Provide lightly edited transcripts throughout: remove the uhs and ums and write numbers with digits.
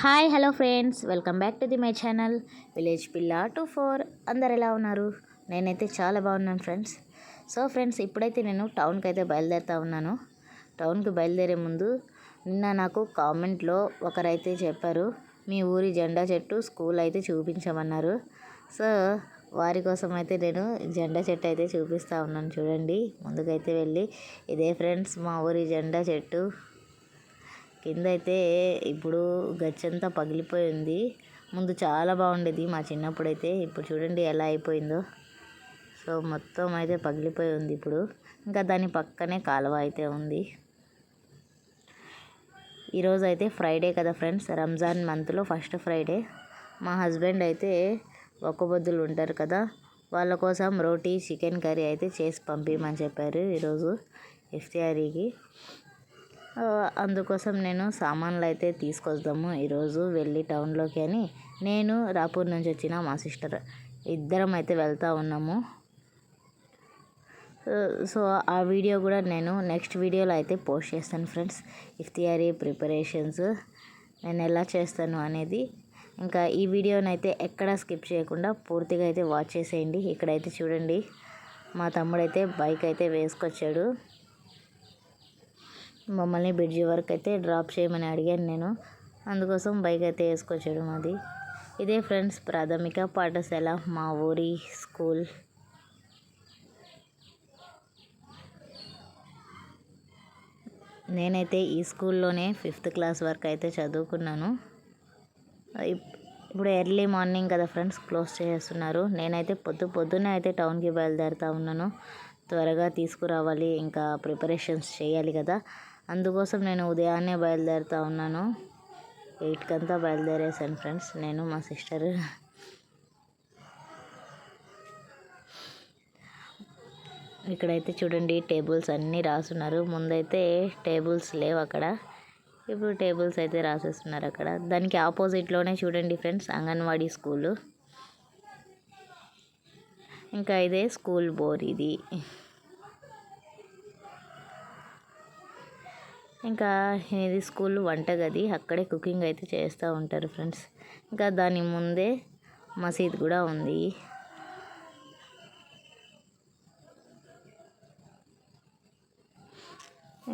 Hi hello friends, welcome back to my channel village పిల్ల 24. అందరు ఎలా ఉన్నారు? నేనైతే చాలా బాగున్నాను ఫ్రెండ్స్. సో ఫ్రెండ్స్, ఇప్పుడైతే నేను టౌన్కి అయితే బయలుదేరుతా ఉన్నాను. టౌన్కి బయలుదేరే ముందు నిన్న నాకు కామెంట్లో ఒకరైతే చెప్పారు, మీ ఊరి జెండా చెట్టు స్కూల్ అయితే చూపించమన్నారు. సో వారి కోసం అయితే నేను జెండా చెట్టు అయితే చూపిస్తూ ఉన్నాను. చూడండి, ముందుకైతే వెళ్ళి ఇదే ఫ్రెండ్స్ మా ఊరి జెండా చెట్టు. కింద అయితే ఇప్పుడు గచ్చంతా పగిలిపోయింది. ముందు చాలా బాగుండేది మా చిన్నప్పుడైతే. ఇప్పుడు చూడండి ఎలా అయిపోయిందో. సో మొత్తం అయితే పగిలిపోయి ఉంది ఇప్పుడు. ఇంకా దాని పక్కనే కాలువ అయితే ఉంది. ఈరోజు అయితే ఫ్రైడే కదా ఫ్రెండ్స్, రంజాన్ మంత్లో ఫస్ట్ ఫ్రైడే. మా హస్బెండ్ అయితే ఒక్కబొద్దులు ఉంటారు కదా, వాళ్ళ కోసం రోటీ చికెన్ కర్రీ అయితే చేసి పంపించమని చెప్పారు ఈరోజు ఇఫ్తియారీకి. అందుకోసం నేను సామాన్లు అయితే తీసుకొద్దాము ఈరోజు వెళ్ళి టౌన్లోకి అని నేను రాపూర్ నుంచి వచ్చిన మా సిస్టర్ ఇద్దరం అయితే వెళ్తూ ఉన్నాము. సో ఆ వీడియో కూడా నేను నెక్స్ట్ వీడియోలో అయితే పోస్ట్ చేస్తాను ఫ్రెండ్స్. ఇఫ్తియారీ ప్రిపరేషన్స్ నేను ఎలా చేస్తాను అనేది. ఇంకా ఈ వీడియోని అయితే ఎక్కడ స్కిప్ చేయకుండా పూర్తిగా అయితే వాచ్ చేసేయండి. ఇక్కడైతే చూడండి, మా తమ్ముడైతే బైక్ అయితే వేసుకొచ్చాడు. మమ్మల్ని బ్రిడ్జి వరకు అయితే డ్రాప్ చేయమని అడిగాను నేను. అందుకోసం బైక్ అయితే వేసుకొచ్చాడు మాది. ఇదే ఫ్రెండ్స్ ప్రాథమిక పాఠశాల, మా ఊరి స్కూల్. నేనైతే ఈ స్కూల్లోనే 5th క్లాస్ వరకు అయితే చదువుకున్నాను. ఇప్పుడు ఎర్లీ మార్నింగ్ కదా ఫ్రెండ్స్, క్లోజ్ చేస్తున్నారు. నేనైతే పొద్దున్నే అయితే టౌన్కి బయలుదేరుతూ ఉన్నాను. త్వరగా తీసుకురావాలి, ఇంకా ప్రిపరేషన్స్ చేయాలి కదా. అందుకోసం నేను ఉదయాన్నే బయలుదేరుతూ ఉన్నాను. 8 బయలుదేరేసాను ఫ్రెండ్స్, నేను మా సిస్టర్. ఇక్కడైతే చూడండి టేబుల్స్ అన్నీ రాస్తున్నారు. ముందైతే టేబుల్స్ లేవు అక్కడ, ఇప్పుడు టేబుల్స్ అయితే రాసేస్తున్నారు అక్కడ. దానికి ఆపోజిట్లోనే చూడండి ఫ్రెండ్స్ అంగన్వాడీ స్కూలు. ఇంకా ఇదే స్కూల్ బోర్ ఇది. ఇంకా ఇది స్కూల్ వంటగది, అక్కడే కుకింగ్ అయితే చేస్తూ ఉంటారు ఫ్రెండ్స్. ఇంకా దాని ముందే మసీద్ కూడా ఉంది.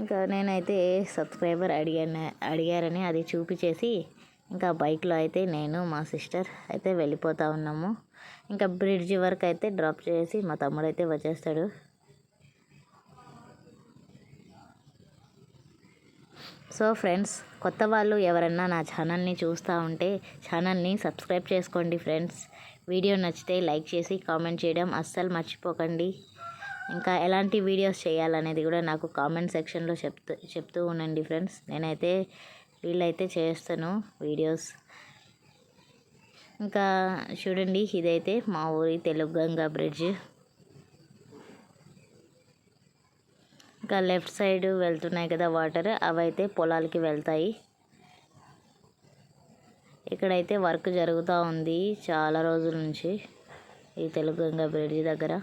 ఇంకా నేనైతే సబ్స్క్రైబర్ అడిగారని అది చూపించేసి ఇంకా బైక్లో అయితే నేను మా సిస్టర్ అయితే వెళ్ళిపోతూ ఉన్నాము. ఇంకా బ్రిడ్జి వరకు అయితే డ్రాప్ చేసి మా తమ్ముడు అయితే వచ్చేస్తాడు. సో ఫ్రెండ్స్, కొత్త వాళ్ళు ఎవరన్నా నా ఛానల్ని చూస్తూ ఉంటే ఛానల్ని సబ్స్క్రైబ్ చేసుకోండి ఫ్రెండ్స్. వీడియో నచ్చితే లైక్ చేసి కామెంట్ చేయడం అస్సలు మర్చిపోకండి. ఇంకా ఎలాంటి వీడియోస్ చేయాలనేది కూడా నాకు కామెంట్ సెక్షన్లో చెప్తూ ఉండండి ఫ్రెండ్స్. నేనైతే వీళ్ళైతే చేస్తాను వీడియోస్. ఇంకా చూడండి, ఇదైతే మా ఊరి తెలుగంగ బ్రిడ్జ్. ఇంకా లెఫ్ట్ సైడ్ వెళ్తున్నాయి కదా వాటర్, అవైతే పొలాలకి వెళ్తాయి. ఇక్కడైతే వర్క్ జరుగుతూ ఉంది చాలా రోజుల నుంచి ఈ తెలుగంగ బ్రిడ్జి దగ్గర.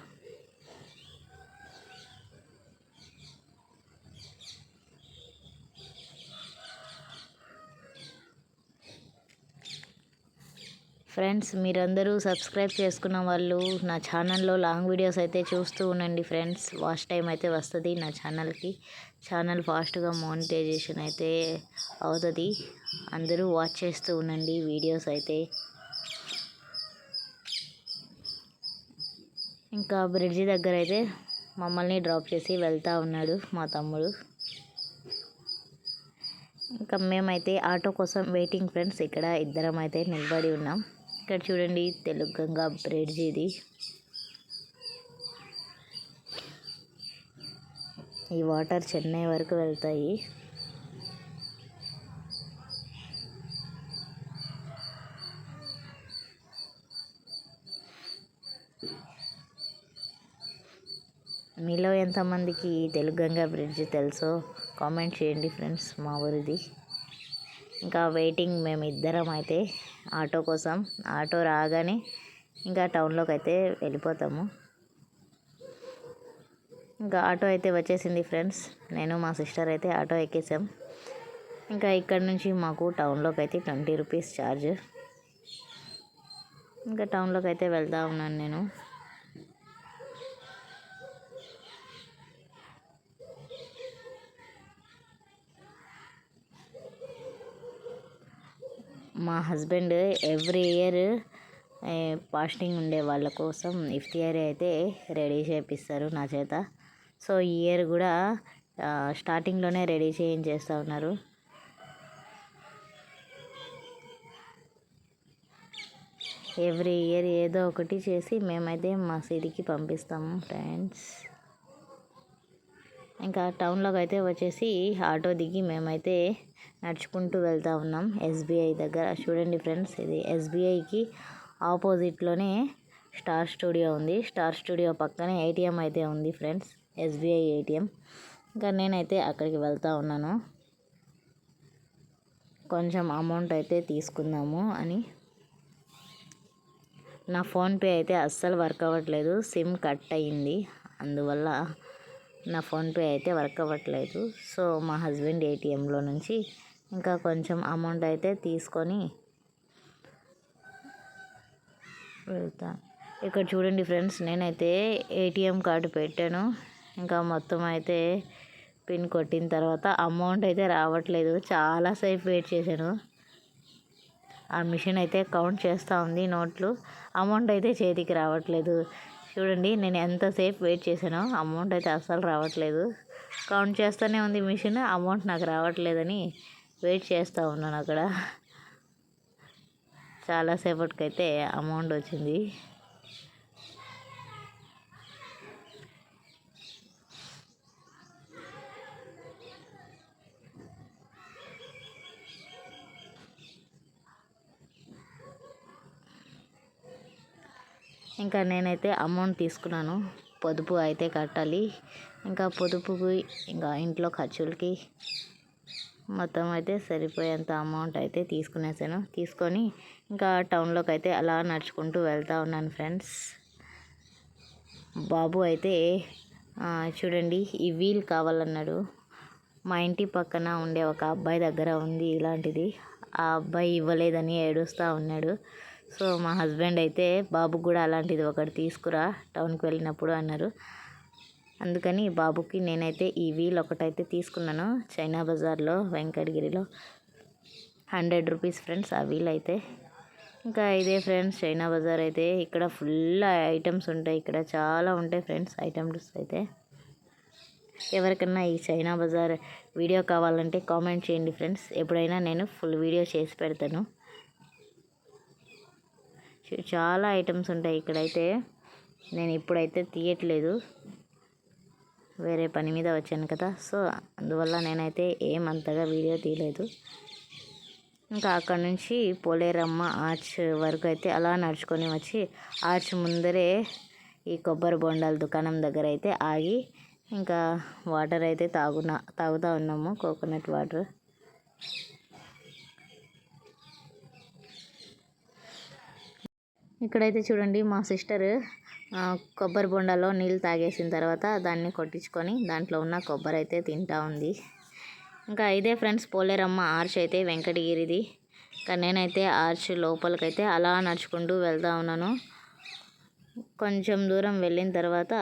ఫ్రెండ్స్, మీరందరూ సబ్స్క్రైబ్ చేసుకున్న వాళ్ళు నా ఛానల్లో లాంగ్ వీడియోస్ అయితే చూస్తూ ఉండండి ఫ్రెండ్స్. వాచ్ టైం అయితే వస్తుంది నా ఛానల్కి. ఛానల్ ఫాస్ట్గా మోనిటైజేషన్ అయితే అవుతుంది. అందరూ వాచ్ చేస్తూ ఉండండి వీడియోస్ అయితే. ఇంకా బ్రిడ్జి దగ్గర అయితే మమ్మల్ని డ్రాప్ చేసి వెళ్తూ ఉన్నాడు మా తమ్ముడు. ఇంకా మేమైతే ఆటో కోసం వెయిటింగ్ ఫ్రెండ్స్. ఇక్కడ ఇద్దరం అయితే నిలబడి ఉన్నాం. ఇక్కడ చూడండి తెలుగంగ బ్రిడ్జ్ ఇది. ఈ వాటర్ చెన్నై వరకు వెళ్తాయి. మీలో ఎంతమందికి ఈ తెలుగంగ బ్రిడ్జ్ తెలుసో కామెంట్ చేయండి ఫ్రెండ్స్, మా ఊరిది. ఇంకా వెయిటింగ్ మేము ఇద్దరం అయితే ఆటో కోసం. ఆటో రాగానే ఇంకా టౌన్లోకి అయితే వెళ్ళిపోతాము. ఇంకా ఆటో అయితే వచ్చేసింది ఫ్రెండ్స్. నేను మా సిస్టర్ అయితే ఆటో ఎక్కేసాం. ఇంకా ఇక్కడ నుంచి మాకు టౌన్లోకి అయితే 20 రూపీస్ ఛార్జ్. ఇంకా టౌన్లోకి అయితే వెళ్తూ ఉన్నాను నేను. మా హస్బెండ్ ఎవ్రీ ఇయర్ ఫాస్టింగ్ ఉండే వాళ్ళ కోసం ఇఫ్తియారీ అయితే రెడీ చేపిస్తారు నా చేత. సో ఈ ఇయర్ కూడా స్టార్టింగ్లోనే రెడీ చేయించేస్తూ ఉన్నారు. ఎవ్రీ ఇయర్ ఏదో ఒకటి చేసి మేమైతే మసీదుకి పంపిస్తాము ఫ్రెండ్స్. ఇంకా టౌన్లోకి అయితే వచ్చేసి ఆటో దిగి మేమైతే నడుచుకుంటూ వెళ్తూ ఉన్నాం ఎస్బీఐ దగ్గర. చూడండి ఫ్రెండ్స్, ఇది ఎస్బీఐకి ఆపోజిట్లోనే స్టార్ స్టూడియో ఉంది. స్టార్ స్టూడియో పక్కనే ఏటీఎం అయితే ఉంది ఫ్రెండ్స్, ఎస్బీఐ ఏటీఎం. ఇంకా నేనైతే అక్కడికి వెళ్తూ ఉన్నాను, కొంచెం అమౌంట్ అయితే తీసుకుందాము అని. నా ఫోన్పే అయితే అస్సలు వర్క్ అవ్వట్లేదు, సిమ్ కట్ అయ్యింది, అందువల్ల నా ఫోన్పే అయితే వర్క్ అవ్వట్లేదు. సో మా హస్బెండ్ ఏటీఎంలో నుంచి ఇంకా కొంచెం అమౌంట్ అయితే తీసుకొని వెళ్తా. ఇక్కడ చూడండి ఫ్రెండ్స్, నేనైతే ఏటీఎం కార్డు పెట్టాను. ఇంకా మొత్తం అయితే పిన్ కొట్టిన తర్వాత అమౌంట్ అయితే రావట్లేదు. చాలాసేపు వెయిట్ చేశాను. ఆ మిషన్ అయితే కౌంట్ చేస్తూ ఉంది నోట్లు, అమౌంట్ అయితే చేతికి రావట్లేదు. చూడండి నేను ఎంతసేపు వెయిట్ చేశానో, అమౌంట్ అయితే అస్సలు రావట్లేదు. కౌంట్ చేస్తూనే ఉంది మిషన్, అమౌంట్ నాకు రావట్లేదని వెయిట్ చేస్తూ ఉన్నాను అక్కడ. చాలాసేపటికైతే అమౌంట్ వచ్చింది. ఇంకా నేనైతే అమౌంట్ తీసుకున్నాను, పొదుపు అయితే కట్టాలి. ఇంకా పొదుపుకి ఇంకా ఇంట్లో ఖర్చులకి మొత్తం అయితే సరిపోయేంత అమౌంట్ అయితే తీసుకునేసాను. తీసుకొని ఇంకా టౌన్లోకి అయితే అలా నడుచుకుంటూ వెళ్తూ ఉన్నాను ఫ్రెండ్స్. బాబు అయితే చూడండి ఈ వీల్ కావాలన్నాడు. మా ఇంటి పక్కన ఉండే ఒక అబ్బాయి దగ్గర ఉంది ఇలాంటిది, ఆ అబ్బాయి ఇవ్వలేదని ఏడుస్తూ ఉన్నాడు. సో మా హస్బెండ్ అయితే బాబుకి కూడా అలాంటిది ఒకటి తీసుకురా టౌన్కి వెళ్ళినప్పుడు అన్నారు. అందుకని బాబుకి నేనైతే ఈ వీల్ ఒకటైతే తీసుకున్నాను. చైనా బజార్లో వెంకటగిరిలో 100 రూపీస్ ఫ్రెండ్స్ ఆ వీల్ అయితే. ఇంకా ఇదే ఫ్రెండ్స్ చైనా బజార్ అయితే, ఇక్కడ ఫుల్ ఐటమ్స్ ఉంటాయి, ఇక్కడ చాలా ఉంటాయి ఫ్రెండ్స్ ఐటమ్స్ అయితే. ఎవరికన్నా ఈ చైనా బజార్ వీడియో కావాలంటే కామెంట్ చేయండి ఫ్రెండ్స్, ఎప్పుడైనా నేను ఫుల్ వీడియో చేసి పెడతాను. చాలా ఐటమ్స్ ఉంటాయి ఇక్కడైతే. నేను ఇప్పుడైతే తీయట్లేదు, వేరే పని మీద వచ్చాను కదా, సో అందువల్ల నేనైతే ఏమంతగా వీడియో తీయలేదు. ఇంకా అక్కడ నుంచి పోలేరమ్మ ఆర్చ్ వరకు అయితే అలా నడుచుకొని వచ్చి ఆర్చ్ ముందరే ఈ కొబ్బరి బొండాల దుకాణం దగ్గర అయితే ఆగి ఇంకా వాటర్ అయితే తాగుతూ ఉన్నాము, కోకోనట్ వాటర్. ఇక్కడైతే చూడండి మా సిస్టర్ కొబ్బరి బొండాలో నీళ్ళు తాగేసిన తర్వాత దాన్ని కొట్టించుకొని దాంట్లో ఉన్న కొబ్బరి అయితే తింటా ఉంది. ఇంకా ఇదే ఫ్రెండ్స్ పోలేరమ్మ ఆర్చ్ అయితే వెంకటగిరిది. ఇంకా నేనైతే ఆర్చ్ లోపలికైతే అలా నడుచుకుంటూ వెళ్తూ ఉన్నాను. కొంచెం దూరం వెళ్ళిన తర్వాత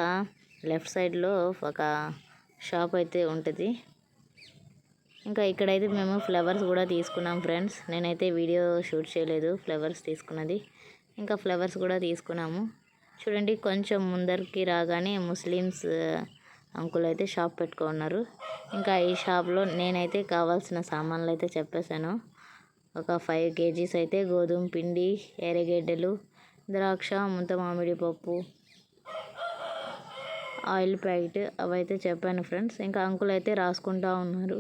లెఫ్ట్ సైడ్లో ఒక షాప్ అయితే ఉంటుంది. ఇంకా ఇక్కడైతే మేము ఫ్లవర్స్ కూడా తీసుకున్నాం ఫ్రెండ్స్. నేనైతే వీడియో షూట్ చేయలేదు, ఫ్లవర్స్ తీసుకున్నది. ఇంకా ఫ్లవర్స్ కూడా తీసుకున్నాము. చూడండి కొంచెం ముందరికి రాగానే ముస్లిమ్స్ అంకుల్ అయితే షాప్ పెట్టుకున్నారు. ఇంకా ఈ షాప్లో నేనైతే కావాల్సిన సామాన్లు అయితే చెప్పేశాను. ఒక 5 kgs అయితే గోధుమ పిండి, ఎర్రగడ్డలు, ద్రాక్ష, ముంత మామిడి పప్పు, ఆయిల్ ప్యాకెట్ అవైతే చెప్పాను ఫ్రెండ్స్. ఇంకా అంకుల్ అయితే రాసుకుంటూ ఉన్నారు,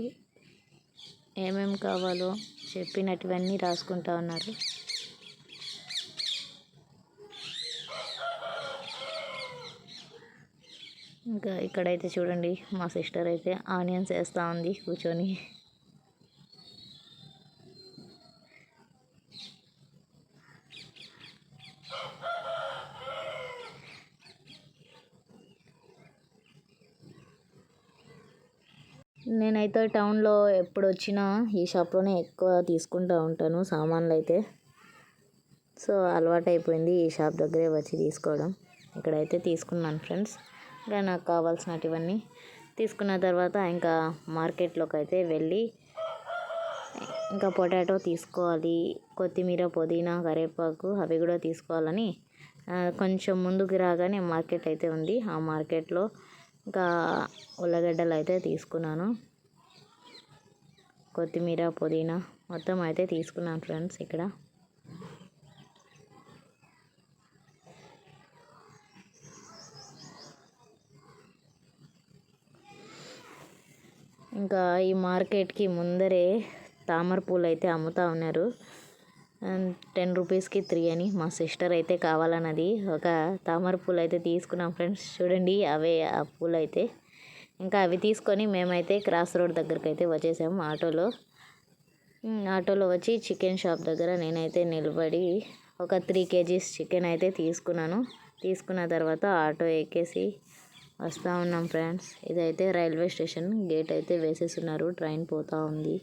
ఏమేమి కావాలో చెప్పినటువన్నీ రాసుకుంటూ ఉన్నారు. ఇంకా ఇక్కడైతే చూడండి మా సిస్టర్ అయితే ఆనియన్స్ వేస్తూ ఉంది కూర్చొని. నేనైతే టౌన్లో ఎప్పుడు వచ్చినా ఈ షాప్లోనే ఎక్కువ తీసుకుంటూ ఉంటాను సామాన్లు అయితే. సో అలవాటు అయిపోయింది ఈ షాప్ దగ్గరే వచ్చి తీసుకోవడం. ఇక్కడైతే తీసుకున్నాను ఫ్రెండ్స్. ఇంకా నాకు కావాల్సినటివన్నీ తీసుకున్న తర్వాత ఇంకా మార్కెట్లోకి అయితే వెళ్ళి ఇంకా పొటాటో తీసుకోవాలి, కొత్తిమీర, పుదీనా, కరివేపాకు అవి కూడా తీసుకోవాలని కొంచెం ముందుకు రాగానే మార్కెట్ అయితే ఉంది. ఆ మార్కెట్లో ఇంకా ఉల్లగడ్డలు అయితే తీసుకున్నాను, కొత్తిమీర, పుదీనా మొత్తం అయితే తీసుకున్నాను ఫ్రెండ్స్. ఇక్కడ ఇంకా ఈ మార్కెట్కి ముందరే తామర పూలు అయితే అమ్ముతూ ఉన్నారు. 10 రూపీస్కి 3 అని. మా సిస్టర్ అయితే కావాలన్నది ఒక తామర పూలు అయితే తీసుకున్నాం ఫ్రెండ్స్. చూడండి అవే ఆ పూలు అయితే. ఇంకా అవి తీసుకొని మేమైతే క్రాస్ రోడ్ దగ్గరికి అయితే వచ్చేసాము ఆటోలో వచ్చి చికెన్ షాప్ దగ్గర నేనైతే నిలబడి ఒక 3 kgs చికెన్ అయితే తీసుకున్నాను. తీసుకున్న తర్వాత ఆటో ఎక్కేసి వస్తూ ఉన్నాం ఫ్రెండ్స్. ఇదైతే రైల్వే స్టేషన్ గేట్ అయితే వేసేస్తున్నారు, ట్రైన్ పోతూ ఉంది.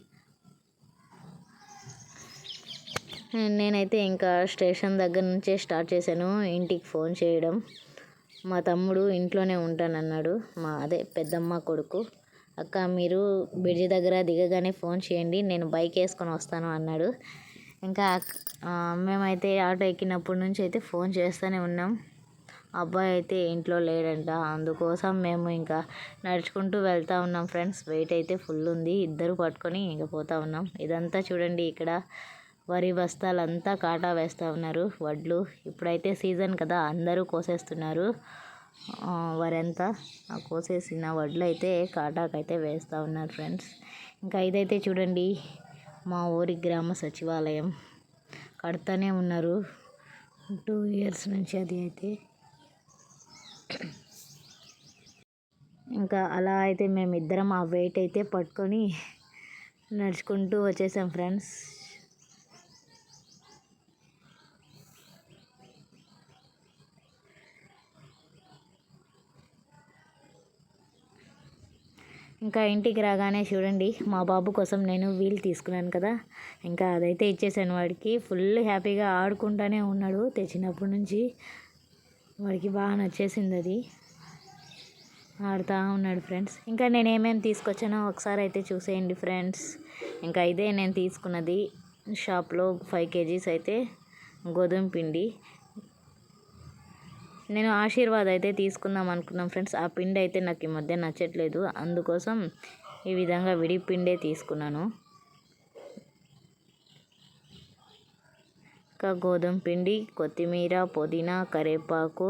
నేనైతే ఇంకా స్టేషన్ దగ్గర నుంచే స్టార్ట్ చేశాను ఇంటికి ఫోన్ చేయడం. మా తమ్ముడు ఇంట్లోనే ఉంటానన్నాడు, అదే పెద్దమ్మ కొడుకు. అక్క మీరు బ్రిడ్జి దగ్గర దిగగానే ఫోన్ చేయండి, నేను బైక్ వేసుకొని వస్తాను అన్నాడు. ఇంకా మేమైతే ఆటో ఎక్కినప్పటి నుంచి అయితే ఫోన్ చేస్తూనే ఉన్నాం. అబ్బాయి అయితే ఇంట్లో లేడంట, అందుకోసం మేము ఇంకా నడుచుకుంటూ వెళ్తూ ఉన్నాం ఫ్రెండ్స్. వెయిట్ అయితే ఫుల్ ఉంది, ఇద్దరు పట్టుకొని ఇంకా పోతూ ఉన్నాం. ఇదంతా చూడండి, ఇక్కడ వరి బస్తాలంతా కాటా వేస్తూ ఉన్నారు వడ్లు. ఇప్పుడైతే సీజన్ కదా, అందరూ కోసేస్తున్నారు వరి అంతా. కోసేసిన వడ్లు అయితే కాటాకైతే వేస్తూ ఉన్నారు ఫ్రెండ్స్. ఇంకా ఇదైతే చూడండి మా ఊరి గ్రామ సచివాలయం కడుతూనే ఉన్నారు 2 years నుంచి. అది అయితే ఇంకా అలా అయితే మేమిద్దరం ఆ వెయిట్ అయితే పట్టుకొని నడుచుకుంటూ వచ్చేసాం ఫ్రెండ్స్. ఇంకా ఇంటికి రాగానే చూడండి మా బాబు కోసం నేను వీల్ తీసుకున్నాను కదా, ఇంకా అదైతే ఇచ్చేసాను వాడికి. ఫుల్ హ్యాపీగా ఆడుకుంటూనే ఉన్నాడు, తెచ్చినప్పటి నుంచి వాడికి బాగా నచ్చేసింది. అది ఆడుతూ ఉన్నాడు ఫ్రెండ్స్. ఇంకా నేను ఏమేమి తీసుకొచ్చానో ఒకసారి అయితే చూసేయండి ఫ్రెండ్స్. ఇంకా ఇదే నేను తీసుకున్నది షాప్లో 5 kgs అయితే గోధుమ పిండి. నేను ఆశీర్వాద్ అయితే తీసుకుందాం అనుకున్నాం ఫ్రెండ్స్. ఆ పిండి అయితే నాకు ఈ మధ్య నచ్చట్లేదు, అందుకోసం ఈ విధంగా విడి పిండే తీసుకున్నాను. ఇంకా గోధుమ పిండి, కొత్తిమీర, పుదీనా, కరివేపాకు,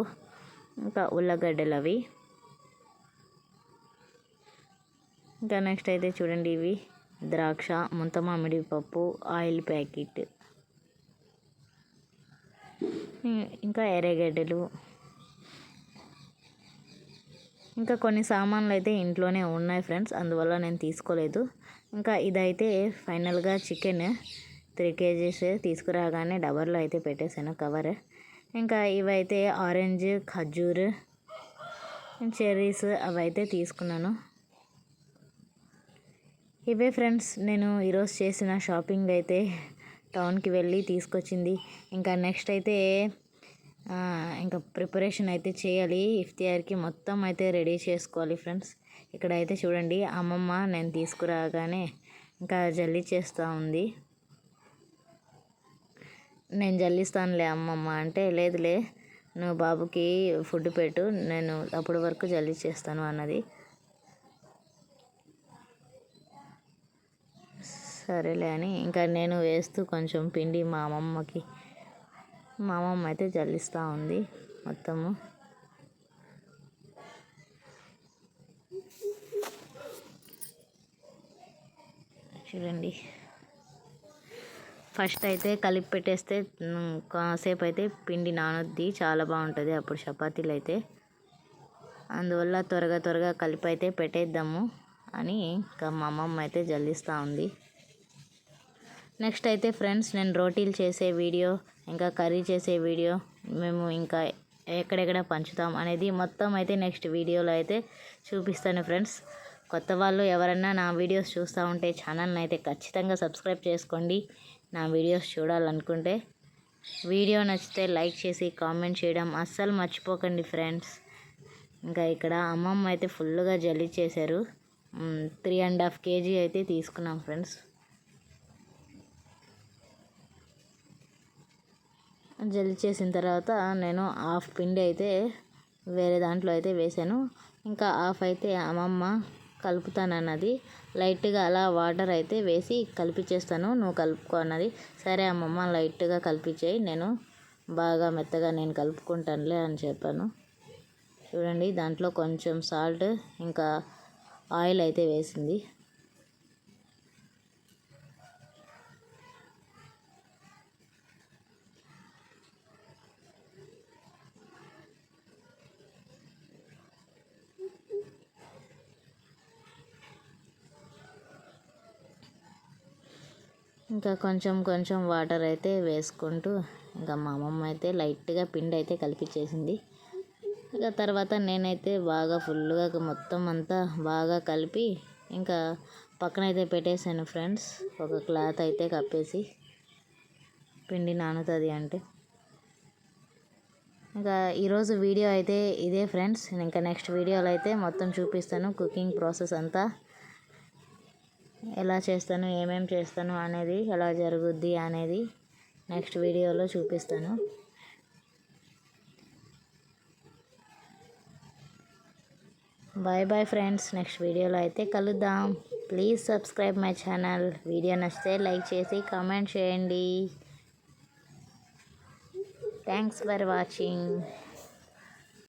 ఇంకా ఉల్లగడ్డలు అవి. ఇంకా నెక్స్ట్ అయితే చూడండి ఇవి ద్రాక్ష, ముంత మామిడి పప్పు, ఆయిల్ ప్యాకెట్, ఇంకా ఎర్రగడ్డలు, ఇంకా కొన్ని సామాన్లు అయితే ఇంట్లోనే ఉన్నాయి ఫ్రెండ్స్, అందువల్ల నేను తీసుకోలేదు. ఇంకా ఇదైతే ఫైనల్గా చికెన్ 3 kgs తీసుకురాగానే డబర్లో అయితే పెట్టేశాను కవర్. ఇంకా ఇవైతే ఆరెంజ్, ఖర్జూర్, చెర్రీస్ అవి అయితే తీసుకున్నాను. ఇవే ఫ్రెండ్స్ నేను ఈరోజు చేసిన షాపింగ్ అయితే టౌన్కి వెళ్ళి తీసుకొచ్చింది. ఇంకా నెక్స్ట్ అయితే ఇంకా ప్రిపరేషన్ అయితే చేయాలి. ఇఫ్తియార్కి మొత్తం అయితే రెడీ చేసుకోవాలి ఫ్రెండ్స్. ఇక్కడైతే చూడండి అమ్మమ్మ నేను తీసుకురాగానే ఇంకా జల్లి చేస్తూ ఉంది. నేను జల్లిస్తానులే అమ్మమ్మ అంటే, లేదులే నువ్వు బాబుకి ఫుడ్ పెట్టు, నేను అప్పటి వరకు జల్లి చేస్తాను అన్నది. సరేలే అని ఇంకా నేను వేస్తూ కొంచెం పిండి మా అమ్మమ్మ అయితే జల్లిస్తూ ఉంది మొత్తము. చూడండి ఫస్ట్ అయితే కలిపి పెట్టేస్తే కాసేపు అయితే పిండి నానొద్ది, చాలా బాగుంటుంది అప్పుడు చపాతీలు అయితే. అందువల్ల త్వరగా కలిపి అయితే పెట్టేద్దాము అని ఇంకా మా అమ్మమ్మ అయితే జల్లిస్తూ ఉంది. నెక్స్ట్ అయితే ఫ్రెండ్స్ నేను రోటీలు చేసే వీడియో, ఇంకా కర్రీ చేసే వీడియో, మేము ఇంకా ఎక్కడెక్కడ పంచుతాం అనేది మొత్తం అయితే నెక్స్ట్ వీడియోలో అయితే చూపిస్తాను ఫ్రెండ్స్. కొత్త వాళ్ళు ఎవరన్నా నా వీడియోస్ చూస్తూ ఉంటే ఛానల్ని అయితే ఖచ్చితంగా సబ్స్క్రైబ్ చేసుకోండి. నా వీడియోస్ చూడాలనుకుంటే వీడియో నచ్చితే లైక్ చేసి కామెంట్ చేయడం అస్సలు మర్చిపోకండి ఫ్రెండ్స్. ఇంకా ఇక్కడ అమ్మమ్మ అయితే ఫుల్గా జల్లి చేశారు. 3.5 kg అయితే తీసుకున్నాం ఫ్రెండ్స్. జల్లి చేసిన తర్వాత నేను హాఫ్ పిండి అయితే వేరే దాంట్లో అయితే వేసాను. ఇంకా హాఫ్ అయితే అమ్మమ్మ కలుపుతానన్నది. లైట్గా అలా వాటర్ అయితే వేసి కలిపిచేస్తాను, నువ్వు కలుపుకో అన్నది. సరే అమ్మమ్మ లైట్గా కలిపించేయి, నేను బాగా మెత్తగా నేను కలుపుకుంటానులే అని చెప్పాను. చూడండి దాంట్లో కొంచెం సాల్ట్ ఇంకా ఆయిల్ అయితే వేసింది. ఇంకా కొంచెం కొంచెం వాటర్ అయితే వేసుకుంటూ ఇంకా మా అమ్మమ్మ అయితే లైట్గా పిండి అయితే కలిపించేసింది. ఇక తర్వాత నేనైతే బాగా ఫుల్గా మొత్తం అంతా బాగా కలిపి ఇంకా పక్కన అయితే పెట్టేశాను ఫ్రెండ్స్. ఒక క్లాత్ అయితే కప్పేసి, పిండి నానుతుంది అంటే. ఇంకా ఈరోజు వీడియో అయితే ఇదే ఫ్రెండ్స్. ఇంకా నెక్స్ట్ వీడియోలో అయితే మొత్తం చూపిస్తాను, కుకింగ్ ప్రాసెస్ అంతా ఎలా చేస్తాను, ఏమేమి చేస్తాను అనేది, ఎలా జరుగుద్ది అనేది నెక్స్ట్ వీడియోలో చూపిస్తాను. బాయ్ బాయ్ ఫ్రెండ్స్, నెక్స్ట్ వీడియోలో అయితే కలుద్దాం. Please subscribe my channel. Video నచ్చితే లైక్ చేసి కామెంట్ చేయండి. Thanks for watching.